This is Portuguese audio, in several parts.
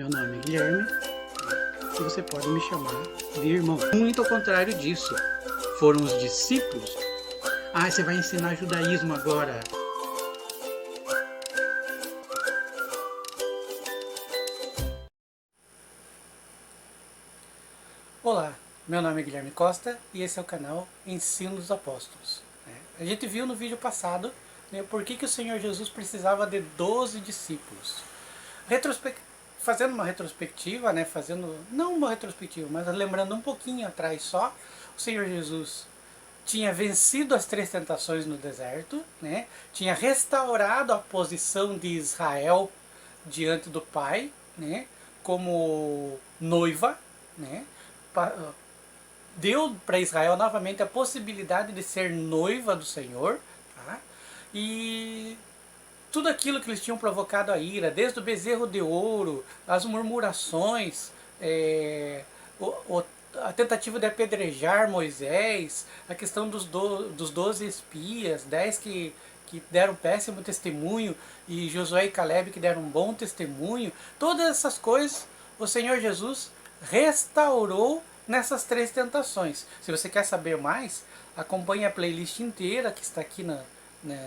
Meu nome é Guilherme e você pode me chamar de irmão. Muito ao contrário disso, foram os discípulos. Ah, você vai ensinar judaísmo agora. Olá, meu nome é Guilherme Costa e esse é o canal Ensino dos Apóstolos. A gente viu no vídeo passado, né, por que o Senhor Jesus precisava de 12 discípulos. Fazendo uma retrospectiva, né, não uma retrospectiva, mas lembrando um pouquinho atrás só, o Senhor Jesus tinha vencido as 3 tentações no deserto, né, tinha restaurado a posição de Israel diante do Pai, né, como noiva, né, deu para Israel novamente a possibilidade de ser noiva do Senhor, tá? E tudo aquilo que eles tinham provocado a ira, desde o bezerro de ouro, as murmurações, a tentativa de apedrejar Moisés, a questão dos 12 espias, 10 que deram péssimo testemunho, e Josué e Caleb que deram um bom testemunho, todas essas coisas o Senhor Jesus restaurou nessas 3 tentações. Se você quer saber mais, acompanhe a playlist inteira que está aqui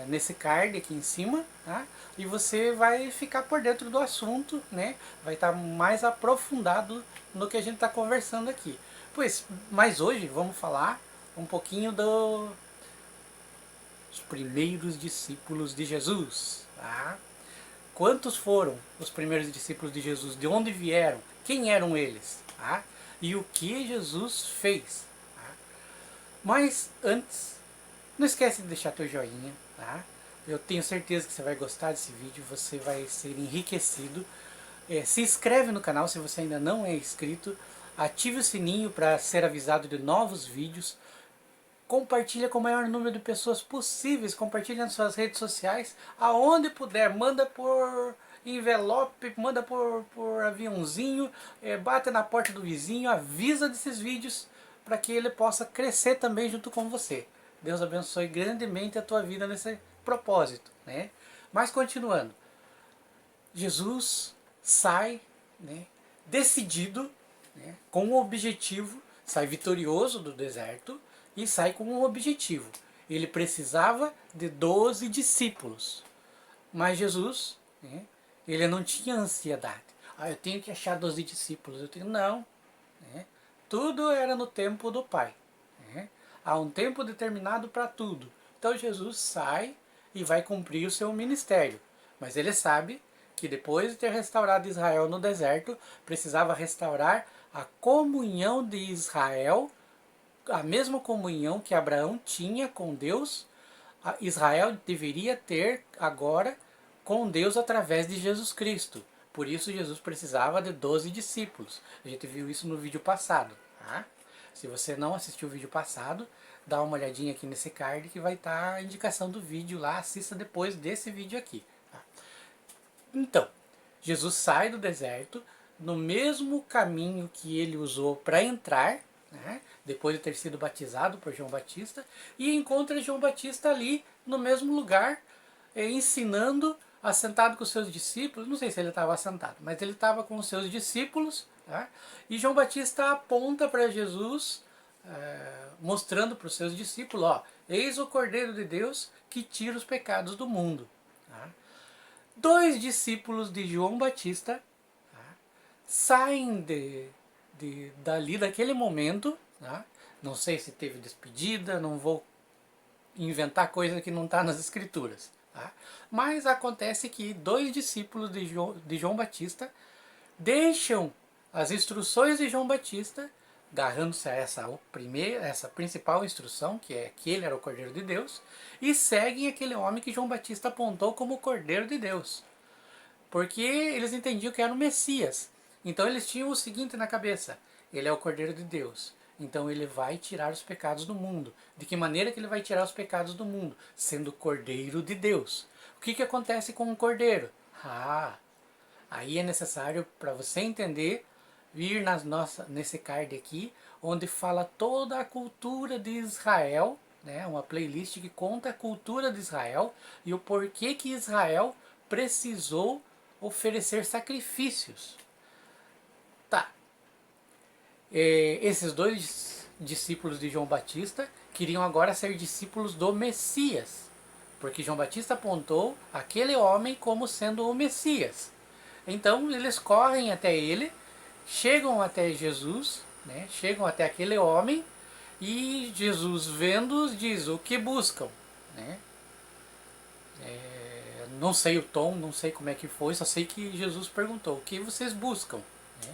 nesse card aqui em cima, tá? E você vai ficar por dentro do assunto, né? Vai estar mais aprofundado no que a gente está conversando aqui. Mas hoje vamos falar um pouquinho dos primeiros discípulos de Jesus, tá? Quantos foram os primeiros discípulos de Jesus? De onde vieram? Quem eram eles? Tá? E o que Jesus fez? Tá? Mas antes, não esquece de deixar teu joinha, tá? Eu tenho certeza que você vai gostar desse vídeo, você vai ser enriquecido. Se inscreve no canal se você ainda não é inscrito, ative o sininho para ser avisado de novos vídeos, compartilha com o maior número de pessoas possíveis, compartilha nas suas redes sociais, aonde puder, manda por envelope, manda por aviãozinho, bate na porta do vizinho, avisa desses vídeos para que ele possa crescer também junto com você. Deus abençoe grandemente a tua vida nesse propósito, né? Mas continuando, Jesus sai, né, decidido, né, com um objetivo, sai vitorioso do deserto e sai com um objetivo. Ele precisava de 12 discípulos. Mas Jesus, né, ele não tinha ansiedade. Ah, eu tenho que achar 12 discípulos. Não. Né, tudo era no tempo do Pai. Né, há um tempo determinado para tudo. Então Jesus sai e vai cumprir o seu ministério. Mas ele sabe que depois de ter restaurado Israel no deserto, precisava restaurar a comunhão de Israel, a mesma comunhão que Abraão tinha com Deus, Israel deveria ter agora com Deus através de Jesus Cristo. Por isso Jesus precisava de 12 discípulos. A gente viu isso no vídeo passado. Tá? Se você não assistiu o vídeo passado, dá uma olhadinha aqui nesse card que vai estar a indicação do vídeo lá, assista depois desse vídeo aqui. Tá? Então, Jesus sai do deserto no mesmo caminho que ele usou para entrar, né, depois de ter sido batizado por João Batista, e encontra João Batista ali no mesmo lugar, ensinando, assentado com os seus discípulos. Não sei se ele estava assentado, mas ele estava com os seus discípulos, tá? E João Batista aponta para Jesus, mostrando para os seus discípulos, ó, eis o Cordeiro de Deus que tira os pecados do mundo. Tá? 2 discípulos de João Batista, tá, saem dali daquele momento, tá? Não sei se teve despedida, não vou inventar coisa que não está nas escrituras, tá? Mas acontece que 2 discípulos de João Batista deixam as instruções de João Batista, agarrando-se a essa principal instrução, que é que ele era o Cordeiro de Deus, e seguem aquele homem que João Batista apontou como o Cordeiro de Deus. Porque eles entendiam que era o Messias. Então eles tinham o seguinte na cabeça: ele é o Cordeiro de Deus. Então ele vai tirar os pecados do mundo. De que maneira que ele vai tirar os pecados do mundo? Sendo o Cordeiro de Deus. O que acontece com o Cordeiro? Aí é necessário, para você entender, vir nesse card aqui, onde fala toda a cultura de Israel, né? Uma playlist que conta a cultura de Israel e o porquê que Israel precisou oferecer sacrifícios. Esses dois discípulos de João Batista queriam agora ser discípulos do Messias, porque João Batista apontou aquele homem como sendo o Messias. Então eles correm até ele, chegam até Jesus, né, chegam até aquele homem, e Jesus, vendo-os, diz: o que buscam? Né? Não sei o tom, não sei como é que foi, só sei que Jesus perguntou: o que vocês buscam? Né?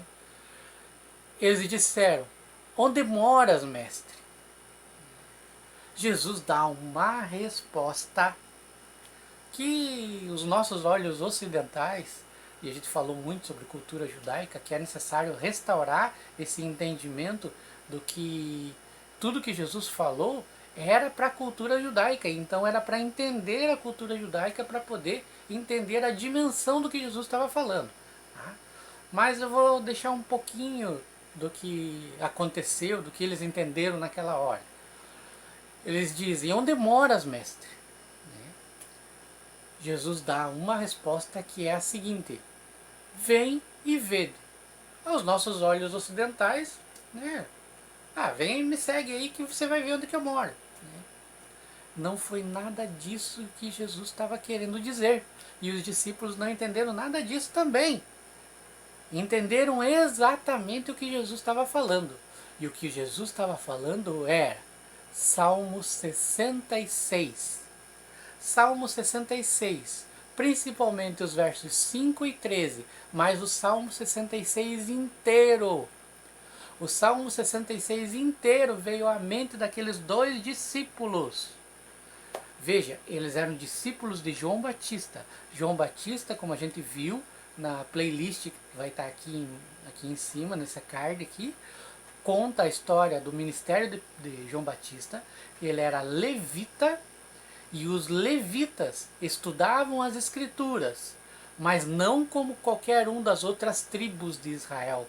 Eles disseram: onde moras, mestre? Jesus dá uma resposta que os nossos olhos ocidentais, e a gente falou muito sobre cultura judaica, que é necessário restaurar esse entendimento do que tudo que Jesus falou era para a cultura judaica, então era para entender a cultura judaica, para poder entender a dimensão do que Jesus estava falando. Tá? Mas eu vou deixar um pouquinho do que aconteceu, do que eles entenderam naquela hora. Eles dizem: onde moras, mestre? Jesus dá uma resposta que é a seguinte: vem e vede. Aos nossos olhos ocidentais, né? Vem e me segue aí que você vai ver onde que eu moro. Não foi nada disso que Jesus estava querendo dizer. E os discípulos não entenderam nada disso também. Entenderam exatamente o que Jesus estava falando. E o que Jesus estava falando era Salmo 66. Salmo 66, principalmente os versos 5 e 13, mas o Salmo 66 inteiro. O Salmo 66 inteiro veio à mente daqueles dois discípulos. Veja, eles eram discípulos de João Batista. João Batista, como a gente viu na playlist que vai estar aqui em cima, nessa card aqui, conta a história do ministério de João Batista. Ele era levita, e os levitas estudavam as escrituras, mas não como qualquer um das outras tribos de Israel.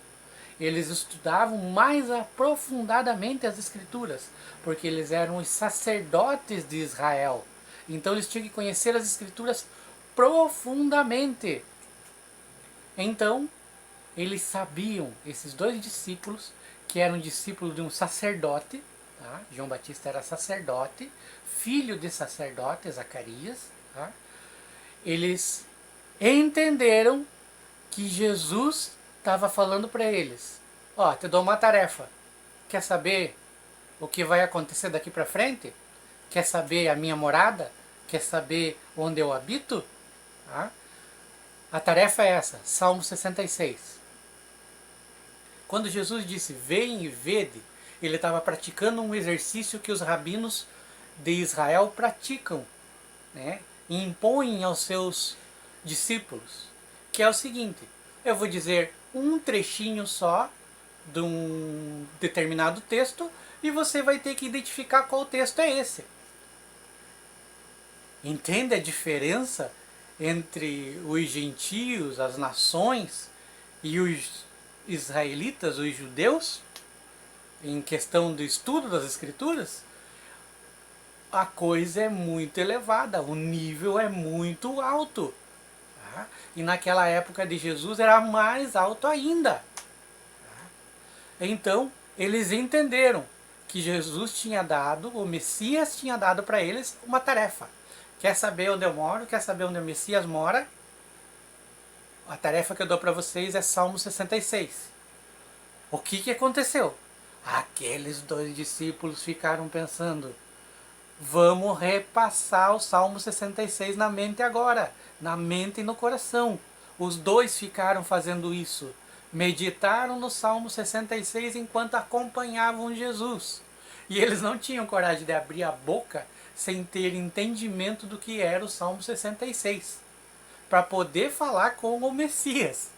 Eles estudavam mais aprofundadamente as escrituras, porque eles eram os sacerdotes de Israel. Então eles tinham que conhecer as escrituras profundamente. Então, eles sabiam, esses dois discípulos, que eram discípulos de um sacerdote, tá? João Batista era sacerdote, filho de sacerdote, Zacarias, tá? Eles entenderam que Jesus estava falando para eles: te dou uma tarefa, quer saber o que vai acontecer daqui para frente? Quer saber a minha morada? Quer saber onde eu habito? Tá? A tarefa é essa, Salmo 66. Quando Jesus disse: vem e vede, ele estava praticando um exercício que os rabinos de Israel praticam, né? E impõem aos seus discípulos, que é o seguinte: eu vou dizer um trechinho só de um determinado texto e você vai ter que identificar qual texto é esse. Entende a diferença entre os gentios, as nações, e os israelitas, os judeus, em questão do estudo das escrituras? A coisa é muito elevada, o nível é muito alto. Tá? E naquela época de Jesus era mais alto ainda. Tá? Então, eles entenderam que Jesus tinha dado, o Messias tinha dado para eles uma tarefa. Quer saber onde eu moro? Quer saber onde o Messias mora? A tarefa que eu dou para vocês é Salmo 66. O que aconteceu? Aqueles dois discípulos ficaram pensando: vamos repassar o Salmo 66 na mente agora, na mente e no coração. Os dois ficaram fazendo isso. Meditaram no Salmo 66 enquanto acompanhavam Jesus. E eles não tinham coragem de abrir a boca sem ter entendimento do que era o Salmo 66, para poder falar com o Messias.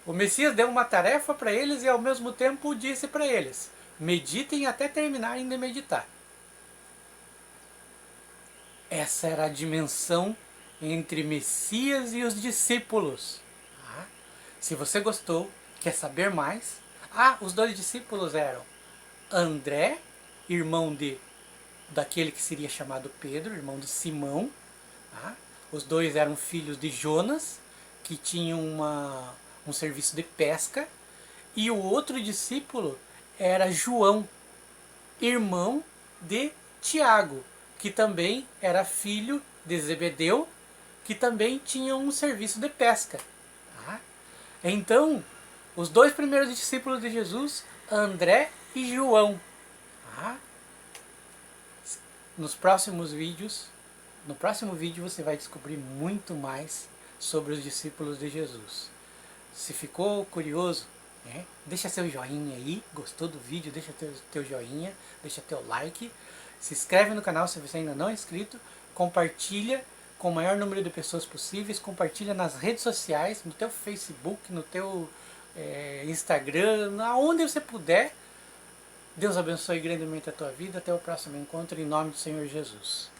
O Messias deu uma tarefa para eles e ao mesmo tempo disse para eles: meditem até terminarem de meditar. Essa era a dimensão entre Messias e os discípulos. Se você gostou, quer saber mais? Os dois discípulos eram André, irmão daquele que seria chamado Pedro, irmão de Simão. Os dois eram filhos de Jonas, que tinham um serviço de pesca. E o outro discípulo era João, irmão de Tiago, que também era filho de Zebedeu, que também tinha um serviço de pesca. Tá? Então, os dois primeiros discípulos de Jesus, André e João. Tá? Nos próximos vídeos, no próximo vídeo você vai descobrir muito mais sobre os discípulos de Jesus. Se ficou curioso, né, deixa seu joinha aí, gostou do vídeo, deixa teu joinha, deixa teu like, se inscreve no canal se você ainda não é inscrito, compartilha com o maior número de pessoas possíveis, compartilha nas redes sociais, no teu Facebook, no teu Instagram, aonde você puder. Deus abençoe grandemente a tua vida. Até o próximo encontro, em nome do Senhor Jesus.